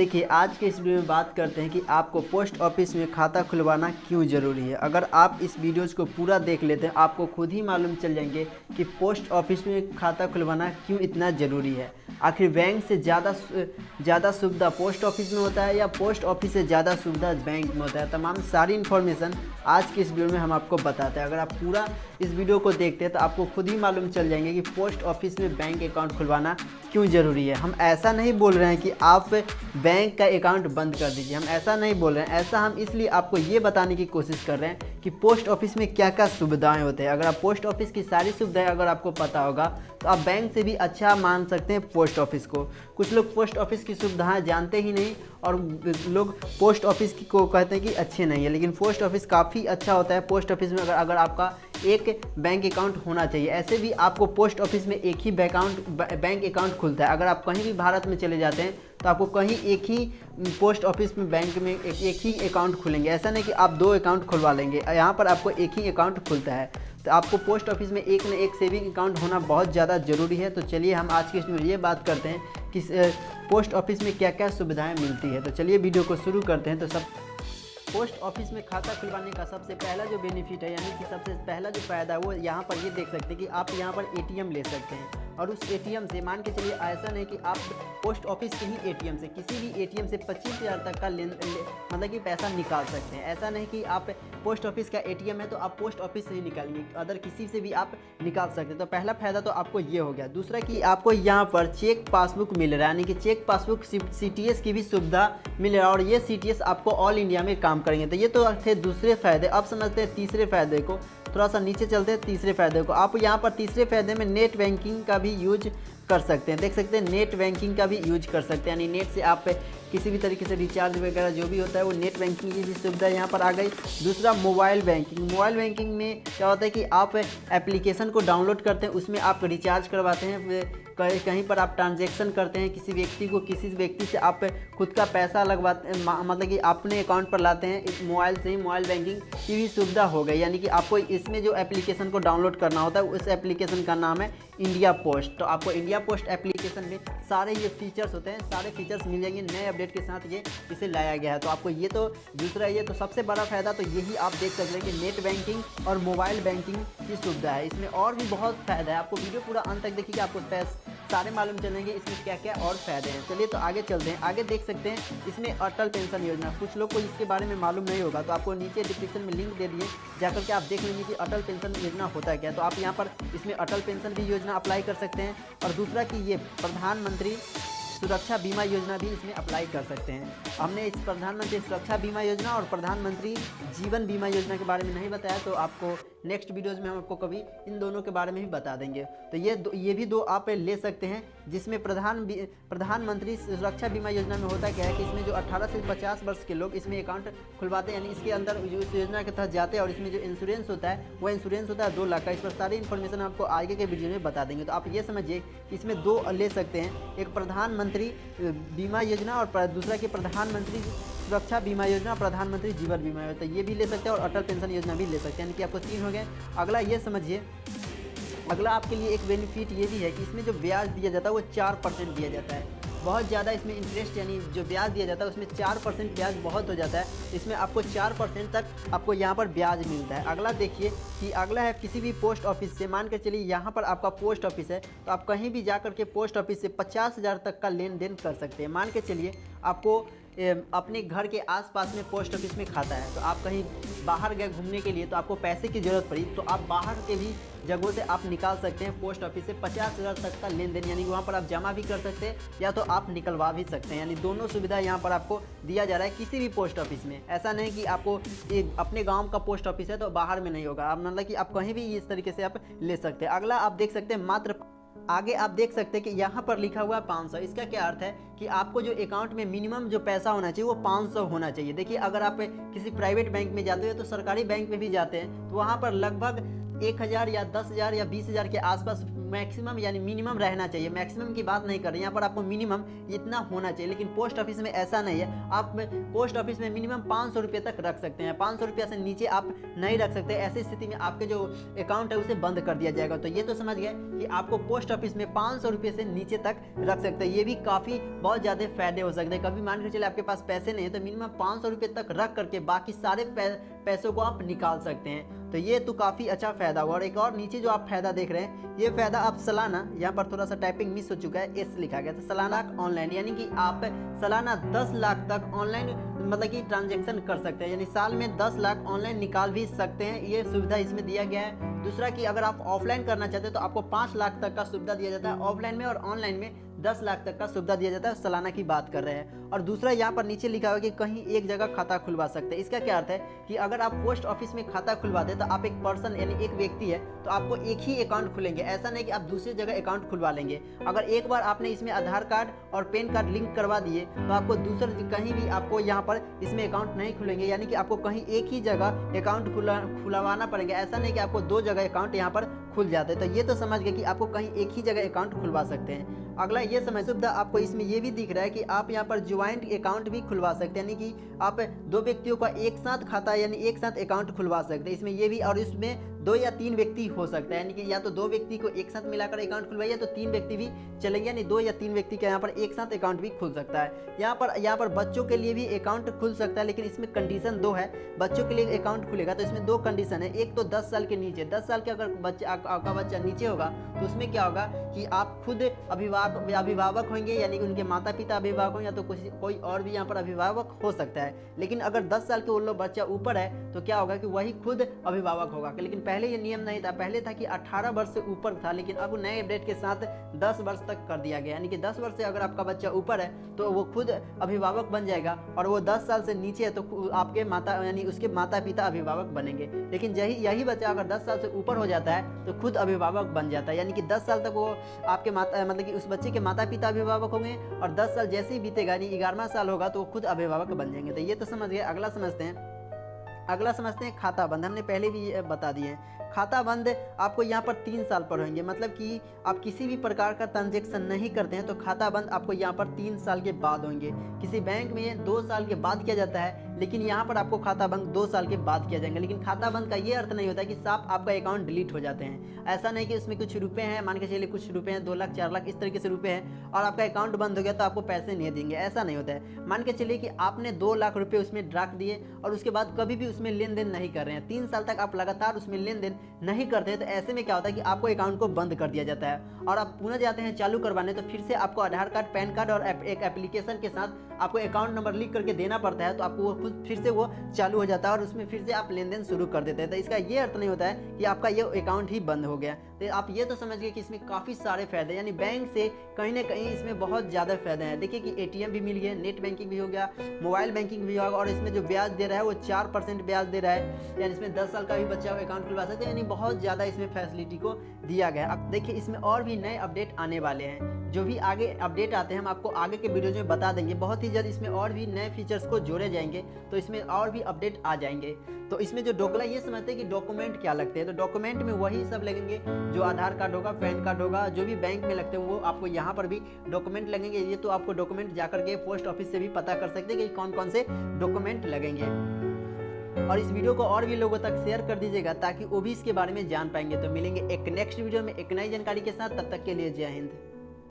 देखिए, आज के इस वीडियो में बात करते हैं कि आपको पोस्ट ऑफिस में खाता खुलवाना क्यों ज़रूरी है। अगर आप इस वीडियोज़ को पूरा देख लेते हैं आपको खुद ही मालूम चल जाएंगे कि पोस्ट ऑफिस में खाता खुलवाना क्यों इतना ज़रूरी है। आखिर बैंक से ज़्यादा सुविधा पोस्ट ऑफिस में होता है या पोस्ट ऑफिस से ज़्यादा सुविधा बैंक में होता है। तमाम सारी इन्फॉर्मेशन आज के इस वीडियो में हम आपको बताते हैं। अगर आप पूरा इस वीडियो को देखते हैं तो आपको खुद ही मालूम चल जाएंगे कि पोस्ट ऑफिस में बैंक अकाउंट खुलवाना क्यों ज़रूरी है। हम ऐसा नहीं बोल रहे हैं कि आप बैंक का अकाउंट बंद कर दीजिए, हम ऐसा नहीं बोल रहे हैं। ऐसा हम इसलिए आपको ये बताने की कोशिश कर रहे हैं कि पोस्ट ऑफिस में क्या क्या सुविधाएं होते हैं। अगर आप पोस्ट ऑफिस की सारी सुविधाएं अगर आपको पता होगा तो आप बैंक से भी अच्छा मान सकते हैं पोस्ट ऑफिस को। कुछ लोग पोस्ट ऑफिस की सुविधाएं जानते ही नहीं और लोग पोस्ट ऑफिस को कहते हैं कि अच्छे नहीं है, लेकिन पोस्ट ऑफिस काफ़ी अच्छा होता है। पोस्ट ऑफिस में अगर आपका एक बैंक अकाउंट होना चाहिए। ऐसे भी आपको पोस्ट ऑफिस में एक ही बैंक अकाउंट खुलता है। अगर आप कहीं भी भारत में चले जाते हैं तो आपको कहीं एक ही पोस्ट ऑफिस में बैंक में एक ही अकाउंट खुलेंगे। ऐसा नहीं कि आप दो अकाउंट खुलवा लेंगे, यहाँ पर आपको एक ही अकाउंट खुलता है। तो आपको पोस्ट ऑफिस में एक न एक सेविंग अकाउंट होना बहुत ज़्यादा ज़रूरी है। तो चलिए हम आज के इसमें ये बात करते हैं कि पोस्ट ऑफिस में क्या क्या सुविधाएँ मिलती है। तो चलिए वीडियो को शुरू करते हैं। तो पोस्ट ऑफिस में खाता खुलवाने का सबसे पहला जो बेनिफिट है, यानी कि सबसे पहला जो फ़ायदा है वो यहाँ पर ये देख सकते हैं कि आप यहाँ पर एटीएम ले सकते हैं। और उस एटीएम से मान के चलिए ऐसा नहीं कि आप पोस्ट ऑफिस के ही एटीएम से किसी भी एटीएम से 25,000 तक का मतलब कि पैसा निकाल सकते हैं। ऐसा नहीं कि आप पोस्ट ऑफिस का एटीएम है तो आप पोस्ट ऑफिस से ही निकालेंगे, अदर किसी से भी आप निकाल सकते हैं। तो पहला फ़ायदा तो आपको ये हो गया। दूसरा कि आपको यहाँ पर चेक पासबुक मिल रहा है, यानी कि चेक पासबुक सीटीएस की भी सुविधा मिल रहा है और ये सीटीएस आपको ऑल इंडिया में काम करेंगे। तो ये तो थे दूसरे फ़ायदे। अब समझते हैं तीसरे फ़ायदे को। थोड़ा सा नीचे चलते हैं तीसरे फ़ायदे को। आप यहाँ पर तीसरे फ़ायदे में नेट बैंकिंग का भी यूज कर सकते हैं। देख सकते हैं नेट बैंकिंग का भी यूज कर सकते हैं, यानी नेट से आप किसी भी तरीके से रिचार्ज वगैरह जो भी होता है वो नेट बैंकिंग की भी सुविधा यहाँ पर आ गई। दूसरा मोबाइल बैंकिंग में क्या होता है कि आप एप्लीकेशन को डाउनलोड करते हैं, उसमें आप रिचार्ज करवाते हैं, कहीं पर आप ट्रांजैक्शन करते हैं, किसी व्यक्ति से आप खुद का पैसा लगवाते हैं, मतलब कि अपने अकाउंट पर लाते हैं मोबाइल से ही। मोबाइल बैंकिंग की भी सुविधा हो गई, यानी कि आपको इसमें जो एप्लीकेशन को डाउनलोड करना होता है उस एप्लीकेशन का नाम है इंडिया पोस्ट। तो आपको इंडिया पोस्ट एप्लीकेशन में सारे ये फीचर्स होते हैं, सारे फीचर्स मिल जाएंगे। नए अपडेट के साथ ये इसे लाया गया है। तो आपको ये तो दूसरा ये तो सबसे बड़ा फ़ायदा तो यही आप देख सकते हैं कि नेट बैंकिंग और मोबाइल बैंकिंग की सुविधा है। इसमें और भी बहुत फ़ायदा है। आपको वीडियो पूरा अंत तक देखिए, आपको सारे मालूम चलेंगे इसमें क्या क्या और फ़ायदे हैं। चलिए तो आगे चलते हैं। आगे देख सकते हैं इसमें अटल पेंशन योजना। कुछ लोग को इसके बारे में मालूम नहीं होगा तो आपको नीचे डिस्क्रिप्शन में लिंक दे दिए, जाकर के आप देख लेंगे कि अटल पेंशन योजना होता है क्या। तो आप यहाँ पर इसमें अटल पेंशन भी योजना अप्लाई कर सकते हैं। और दूसरा कि ये प्रधानमंत्री सुरक्षा बीमा योजना भी इसमें अप्लाई कर सकते हैं। हमने इस प्रधानमंत्री सुरक्षा बीमा योजना और प्रधानमंत्री जीवन बीमा योजना के बारे में नहीं बताया, तो आपको नेक्स्ट वीडियोज़ में हम आपको कभी इन दोनों के बारे में भी बता देंगे। तो ये भी दो आप ले सकते हैं, जिसमें प्रधानमंत्री सुरक्षा बीमा योजना में होता क्या है कि इसमें जो 18 से 50 वर्ष के लोग इसमें अकाउंट खुलवाते हैं, यानी इसके अंदर इस योजना के तहत जाते हैं। और इसमें जो इंश्योरेंस होता है वो इंश्योरेंस होता है 2 लाख का। इस पर सारी इन्फॉर्मेशन आपको आगे के वीडियो में बता देंगे। तो आप ये समझिए इसमें 2 ले सकते हैं, एक प्रधानमंत्री बीमा योजना और दूसरा की प्रधानमंत्री सुरक्षा बीमा योजना, प्रधानमंत्री जीवन बीमा योजना। ये भी ले सकते हैं और अटल पेंशन योजना भी ले सकते हैं, यानी कि आपको 3 हो गए। अगला ये समझिए, अगला आपके लिए एक बेनिफिट ये भी है कि इसमें जो ब्याज दिया जाता है वो 4% दिया जाता है। बहुत ज़्यादा इसमें इंटरेस्ट, यानी जो ब्याज दिया जाता है उसमें 4% ब्याज बहुत हो जाता है। इसमें आपको 4% तक आपको यहाँ पर ब्याज मिलता है। अगला देखिए कि अगला है किसी भी पोस्ट ऑफिस से, मान कर चलिए यहाँ पर आपका पोस्ट ऑफिस है तो आप कहीं भी जाकर के पोस्ट ऑफिस से 50,000 तक का लेन देन कर सकते हैं। मान के चलिए आपको अपने घर के आसपास में पोस्ट ऑफिस में खाता है, तो आप कहीं बाहर गए घूमने के लिए तो आपको पैसे की ज़रूरत पड़ी तो आप बाहर के भी जगहों से आप निकाल सकते हैं पोस्ट ऑफिस से 50,000 तक का लेन देन, यानी वहाँ पर आप जमा भी कर सकते हैं या तो आप निकलवा भी सकते हैं। यानी दोनों सुविधा यहाँ पर आपको दिया जा रहा है किसी भी पोस्ट ऑफिस में। ऐसा नहीं कि आपको अपने गाँव का पोस्ट ऑफिस है तो बाहर में नहीं होगा, आप मतलब कि आप कहीं भी इस तरीके से आप ले सकते हैं। अगला आप देख सकते हैं मात्र आगे आप देख सकते हैं कि यहाँ पर लिखा हुआ है 500। इसका क्या अर्थ है कि आपको जो अकाउंट में मिनिमम जो पैसा होना चाहिए वो 500 होना चाहिए। देखिए अगर आप किसी प्राइवेट बैंक में जाते हो तो सरकारी बैंक में भी जाते हैं तो वहाँ पर लगभग 1,000 या 10,000 या 20,000 के आसपास मैक्सिमम यानी मिनिमम रहना चाहिए। मैक्सिमम की बात नहीं कर रहे हैं यहाँ पर, आपको मिनिमम इतना होना चाहिए। लेकिन पोस्ट ऑफिस में ऐसा नहीं है, आप पोस्ट ऑफिस में मिनिमम 500 रुपये तक रख सकते हैं। 500 रुपये से नीचे आप नहीं रख सकते। ऐसी स्थिति में आपके जो अकाउंट है उसे बंद कर दिया जाएगा। तो ये तो समझ गए कि आपको पोस्ट ऑफिस में 500 रुपये से नीचे तक रख सकते हैं। ये भी काफ़ी बहुत ज़्यादा फायदे हो सकते हैं। कभी मान के चले आपके पास पैसे नहीं है तो मिनिमम 500 रुपये तक रख करके बाकी सारे पैसों को आप निकाल सकते हैं। तो ये तो काफ़ी अच्छा फ़ायदा हुआ। और एक और नीचे जो आप फ़ायदा देख रहे हैं, ये फ़ायदा आप सालाना, यहाँ पर थोड़ा सा टाइपिंग मिस हो चुका है, एस लिखा गया था, सालाना ऑनलाइन, यानी कि आप सालाना 10 लाख तक ऑनलाइन मतलब कि ट्रांजैक्शन कर सकते हैं। यानी साल में 10 लाख ऑनलाइन निकाल भी सकते हैं। ये सुविधा इसमें दिया गया है। दूसरा कि अगर आप ऑफलाइन करना चाहते हैं तो आपको 5 लाख तक का सुविधा दिया जाता है ऑफलाइन में, और ऑनलाइन में 10 लाख तक का सुविधा दिया जाता है। सालाना की बात कर रहे हैं। और दूसरा यहाँ पर नीचे लिखा हुआ है कि कहीं एक जगह खाता खुलवा सकते हैं। इसका क्या अर्थ है कि अगर आप पोस्ट ऑफिस में खाता खुलवाते हैं तो आप एक पर्सन यानी एक व्यक्ति है तो आपको एक ही अकाउंट खुलेंगे। ऐसा नहीं कि आप दूसरी जगह अकाउंट खुलवा लेंगे। अगर एक बार आपने इसमें आधार कार्ड और पैन कार्ड लिंक करवा दिए तो आपको दूसरे कहीं भी आपको यहाँ पर इसमें अकाउंट नहीं खुलेंगे। यानी कि आपको कहीं एक ही जगह अकाउंट खुलवाना पड़ेगा। ऐसा नहीं कि आपको 2 जगह अकाउंट यहाँ पर खुल जाते हैं। तो ये तो समझ गए कि आपको कहीं एक ही जगह अकाउंट खुलवा सकते हैं। अगला ये समझ सुविधा आपको इसमें ये भी दिख रहा है कि आप यहाँ पर ज्वाइंट अकाउंट भी खुलवा सकते हैं। यानी कि आप 2 व्यक्तियों का एक साथ खाता यानी एक साथ अकाउंट खुलवा सकते हैं इसमें ये भी। और इसमें 2 या 3 व्यक्ति हो सकता है, यानी कि या तो 2 व्यक्ति को एक साथ मिलाकर अकाउंट खुलवाइए तो 3 व्यक्ति भी चलेंगे, यानी 2 या 3 व्यक्ति का यहाँ पर एक साथ अकाउंट भी खुल सकता है। यहाँ पर बच्चों के लिए भी अकाउंट खुल सकता है, लेकिन इसमें कंडीशन 2 है। बच्चों के लिए अकाउंट खुलेगा तो इसमें 2 कंडीशन है। एक तो 10 साल के नीचे, 10 साल के अगर आपका बच्चा नीचे होगा तो उसमें क्या होगा कि आप खुद अभिभावक होंगे, यानी कि उनके माता पिता अभिभावक होंगे, या तो कोई और भी यहाँ पर अभिभावक हो सकता है। लेकिन अगर 10 साल के वो लोग बच्चा ऊपर है तो क्या होगा कि वही खुद अभिभावक होगा। लेकिन पहले ये नियम नहीं था, पहले था कि 18 वर्ष से ऊपर था, लेकिन अब नए अपडेट के साथ 10 वर्ष तक कर दिया गया। यानी कि 10 वर्ष से अगर आपका बच्चा ऊपर है तो वो खुद अभिभावक बन जाएगा, और वो 10 साल से नीचे है तो आपके माता यानी उसके माता पिता अभिभावक बनेंगे। लेकिन यही बच्चा अगर 10 साल से ऊपर हो जाता है तो खुद अभिभावक बन जाता है। यानी कि 10 साल तक वो आपके मतलब कि उस बच्चे के माता पिता अभिभावक होंगे, और 10 साल जैसे ही बीतेगा यानी 11वां साल होगा तो वो खुद अभिभावक बन जाएंगे। तो ये तो समझ गए। अगला समझते हैं खाता बंद। हमने पहले भी बता दिए हैं। खाता बंद आपको यहाँ पर 3 साल पर होंगे, मतलब कि आप किसी भी प्रकार का ट्रांजैक्शन नहीं करते हैं तो खाता बंद आपको यहाँ पर 3 साल के बाद होंगे। किसी बैंक में 2 साल के बाद किया जाता है, लेकिन यहाँ पर आपको खाता बंद 2 साल के बाद किया जाएगा। लेकिन खाता बंद का ये अर्थ नहीं होता कि साफ आपका अकाउंट डिलीट हो जाते हैं। ऐसा नहीं कि उसमें कुछ रुपए हैं, मान के चलिए कुछ रुपए हैं, 2 लाख 4 लाख इस तरीके से रुपए हैं और आपका अकाउंट बंद हो गया तो आपको पैसे नहीं देंगे, ऐसा नहीं होता है। मान के चलिए कि आपने 2 लाख रुपये उसमें रख दिए और उसके बाद कभी भी उसमें लेन देन नहीं कर रहे हैं, 3 साल तक आप लगातार उसमें लेन देन नहीं करते हैं, तो ऐसे में क्या होता है कि आपको अकाउंट को बंद कर दिया जाता है। और आप पुनः जाते हैं चालू करवाने तो फिर से आपको आधार कार्ड, पैन कार्ड और एक एप्लीकेशन के साथ आपको अकाउंट नंबर लिख करके देना पड़ता है, तो आपको वो खुद फिर से वो चालू हो जाता है और उसमें फिर से आप लेन देन शुरू कर देते हैं। तो इसका ये अर्थ नहीं होता है कि आपका ये अकाउंट ही बंद हो गया। तो आप ये तो समझ गए कि इसमें काफ़ी सारे फायदे, यानी बैंक से कहीं ना कहीं इसमें बहुत ज़्यादा फायदे हैं। देखिए कि ATM भी मिल गया, नेट बैंकिंग भी हो गया, मोबाइल बैंकिंग भी होगा, और इसमें जो ब्याज दे रहा है वो 4% ब्याज दे रहा है। यानी इसमें 10 साल का भी बच्चा अकाउंट खुलवा सकते हैं, यानी बहुत ज़्यादा इसमें फैसिलिटी को दिया गया है। अब देखिए इसमें और भी नए अपडेट आने वाले हैं, जो भी आगे अपडेट आते हैं हम आपको आगे के वीडियो में बता देंगे। बहुत ही जल्द इसमें और भी नए फीचर्स को जोड़े जाएंगे, तो इसमें और भी अपडेट आ जाएंगे। तो इसमें जो डॉक्यूमेंट, ये समझते हैं कि डॉक्यूमेंट क्या लगते हैं, तो डॉक्यूमेंट में वही सब लगेंगे जो आधार कार्ड होगा, पैन कार्ड होगा, जो भी बैंक में लगते हैं वो आपको यहाँ पर भी डॉक्यूमेंट लगेंगे। ये तो आपको डॉक्यूमेंट जाकर के पोस्ट ऑफिस से भी पता कर सकते हैं कि कौन कौन से डॉक्यूमेंट लगेंगे। और इस वीडियो को और भी लोगों तक शेयर कर दीजिएगा ताकि वो भी इसके बारे में जान पाएंगे। तो मिलेंगे एक नेक्स्ट वीडियो में एक नई जानकारी के साथ, तब तक के लिए जय हिंद।